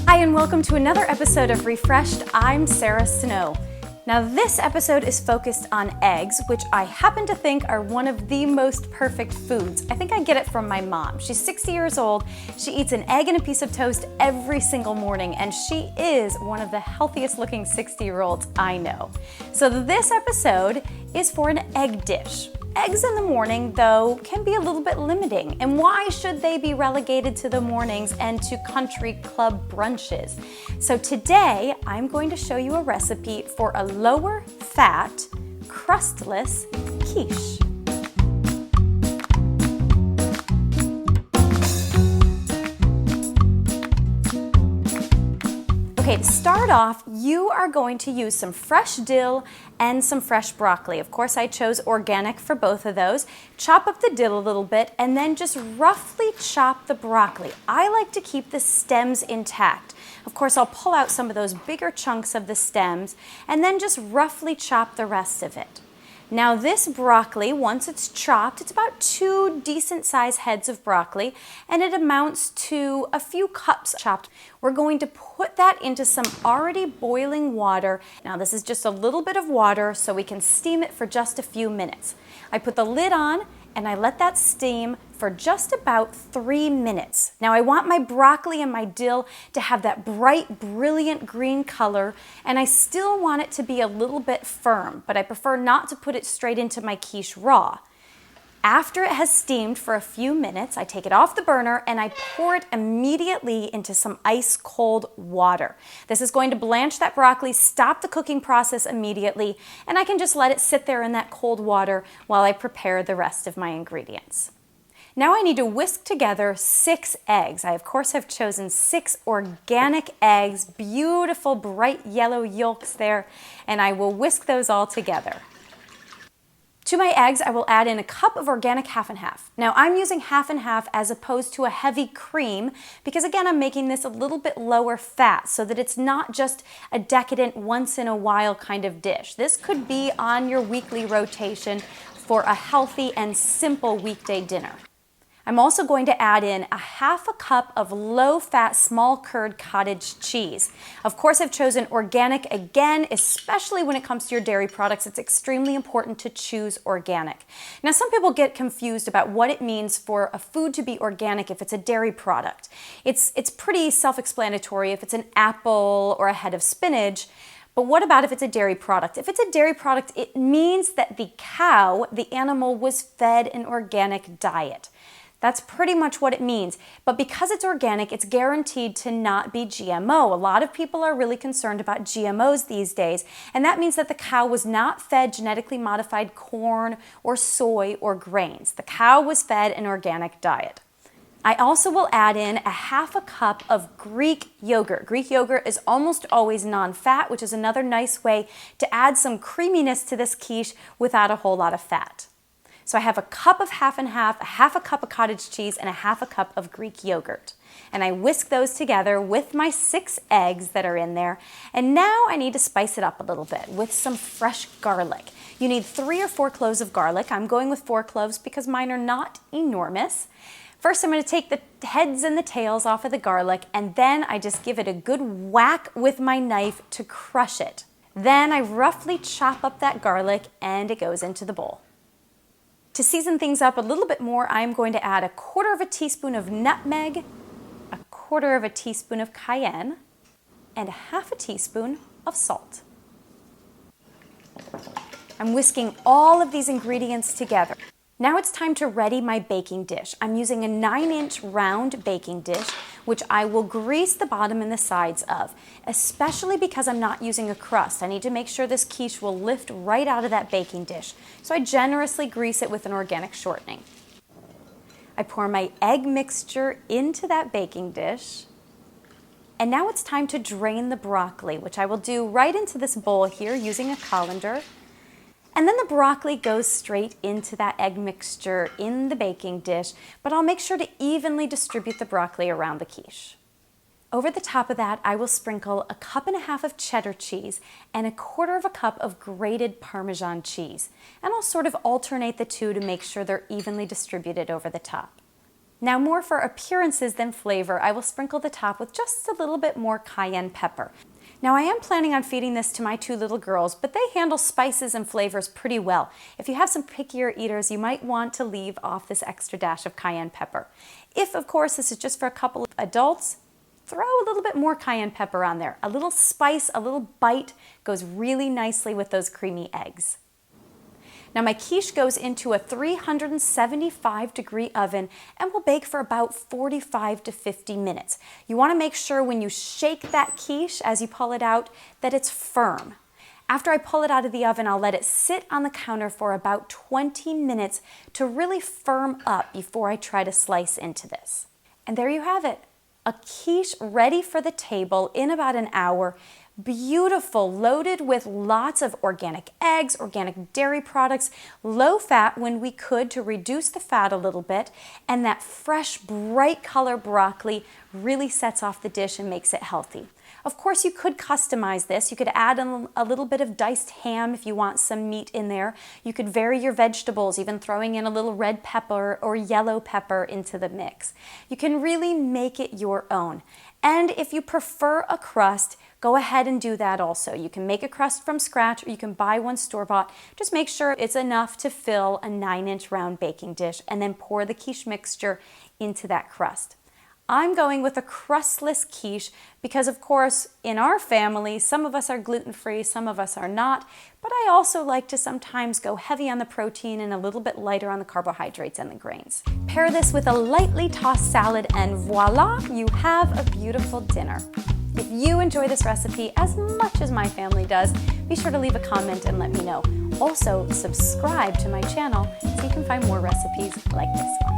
Hi and welcome to another episode of Refreshed. I'm Sara Snow. Now this episode is focused on eggs, which I happen to think are one of the most perfect foods. I think I get it from my mom. She's 60 years old. She eats an egg and a piece of toast every single morning, and she is one of the healthiest looking 60-year-olds I know. So this episode is for an egg dish. Eggs in the morning, though, can be a little bit limiting. And why should they be relegated to the mornings and to country club brunches? So today, I'm going to show you a recipe for a lower fat, crustless quiche. Okay, to start off, you are going to use some fresh dill and some fresh broccoli. Of course, I chose organic for both of those. Chop up the dill a little bit and then just roughly chop the broccoli. I like to keep the stems intact. Of course, I'll pull out some of those bigger chunks of the stems and then just roughly chop the rest of it. Now this broccoli, once it's chopped, it's about 2 decent-sized heads of broccoli, and it amounts to a few cups chopped. We're going to put that into some already boiling water. Now this is just a little bit of water so we can steam it for just a few minutes. I put the lid on and I let that steam for just about 3 minutes. Now I want my broccoli and my dill to have that bright, brilliant green color, and I still want it to be a little bit firm, but I prefer not to put it straight into my quiche raw. After it has steamed for a few minutes, I take it off the burner and I pour it immediately into some ice cold water. This is going to blanch that broccoli, stop the cooking process immediately, and I can just let it sit there in that cold water while I prepare the rest of my ingredients. Now I need to whisk together 6 eggs. I of course have chosen 6 organic eggs, beautiful bright yellow yolks there, and I will whisk those all together. To my eggs, I will add in a cup of organic half and half. Now I'm using half and half as opposed to a heavy cream because again, I'm making this a little bit lower fat so that it's not just a decadent once in a while kind of dish. This could be on your weekly rotation for a healthy and simple weekday dinner. I'm also going to add in a half a cup of low-fat, small-curd cottage cheese. Of course, I've chosen organic again, especially when it comes to your dairy products. It's extremely important to choose organic. Now, some people get confused about what it means for a food to be organic if it's a dairy product. It's pretty self-explanatory if it's an apple or a head of spinach. But what about if it's a dairy product? If it's a dairy product, it means that the cow, the animal, was fed an organic diet. That's pretty much what it means. But because it's organic, it's guaranteed to not be GMO. A lot of people are really concerned about GMOs these days, and that means that the cow was not fed genetically modified corn or soy or grains. The cow was fed an organic diet. I also will add in a half a cup of Greek yogurt. Greek yogurt is almost always non-fat, which is another nice way to add some creaminess to this quiche without a whole lot of fat. So I have a cup of half and half, a half a cup of cottage cheese, and a half a cup of Greek yogurt. And I whisk those together with my 6 eggs that are in there. And now I need to spice it up a little bit with some fresh garlic. You need 3 or 4 cloves of garlic. I'm going with 4 cloves because mine are not enormous. First, I'm going to take the heads and the tails off of the garlic, and then I just give it a good whack with my knife to crush it. Then I roughly chop up that garlic and it goes into the bowl. To season things up a little bit more, I'm going to add 1/4 teaspoon of nutmeg, 1/4 teaspoon of cayenne, and 1/2 teaspoon of salt. I'm whisking all of these ingredients together. Now it's time to ready my baking dish. I'm using a 9-inch round baking dish, which I will grease the bottom and the sides of, especially because I'm not using a crust. I need to make sure this quiche will lift right out of that baking dish. So I generously grease it with an organic shortening. I pour my egg mixture into that baking dish. And now it's time to drain the broccoli, which I will do right into this bowl here using a colander. And then the broccoli goes straight into that egg mixture in the baking dish, but I'll make sure to evenly distribute the broccoli around the quiche. Over the top of that, I will sprinkle 1.5 cups of cheddar cheese and 1/4 cup of grated Parmesan cheese. And I'll sort of alternate the two to make sure they're evenly distributed over the top. Now, more for appearances than flavor, I will sprinkle the top with just a little bit more cayenne pepper. Now, I am planning on feeding this to my 2 little girls, but they handle spices and flavors pretty well. If you have some pickier eaters, you might want to leave off this extra dash of cayenne pepper. If, of course, this is just for a couple of adults, throw a little bit more cayenne pepper on there. A little spice, a little bite goes really nicely with those creamy eggs. Now, my quiche goes into a 375-degree oven and will bake for about 45 to 50 minutes. You want to make sure when you shake that quiche as you pull it out that it's firm. After I pull it out of the oven, I'll let it sit on the counter for about 20 minutes to really firm up before I try to slice into this. And there you have it, a quiche ready for the table in about an hour. Beautiful, loaded with lots of organic eggs, organic dairy products, low fat when we could to reduce the fat a little bit, and that fresh, bright color broccoli really sets off the dish and makes it healthy. Of course, you could customize this. You could add a little bit of diced ham if you want some meat in there. You could vary your vegetables, even throwing in a little red pepper or yellow pepper into the mix. You can really make it your own. And if you prefer a crust, go ahead and do that also. You can make a crust from scratch or you can buy one store-bought. Just make sure it's enough to fill a 9-inch round baking dish and then pour the quiche mixture into that crust. I'm going with a crustless quiche because, of course, in our family, some of us are gluten-free, some of us are not, but I also like to sometimes go heavy on the protein and a little bit lighter on the carbohydrates and the grains. Pair this with a lightly tossed salad and voila, you have a beautiful dinner. If you enjoy this recipe as much as my family does, be sure to leave a comment and let me know. Also, subscribe to my channel so you can find more recipes like this one.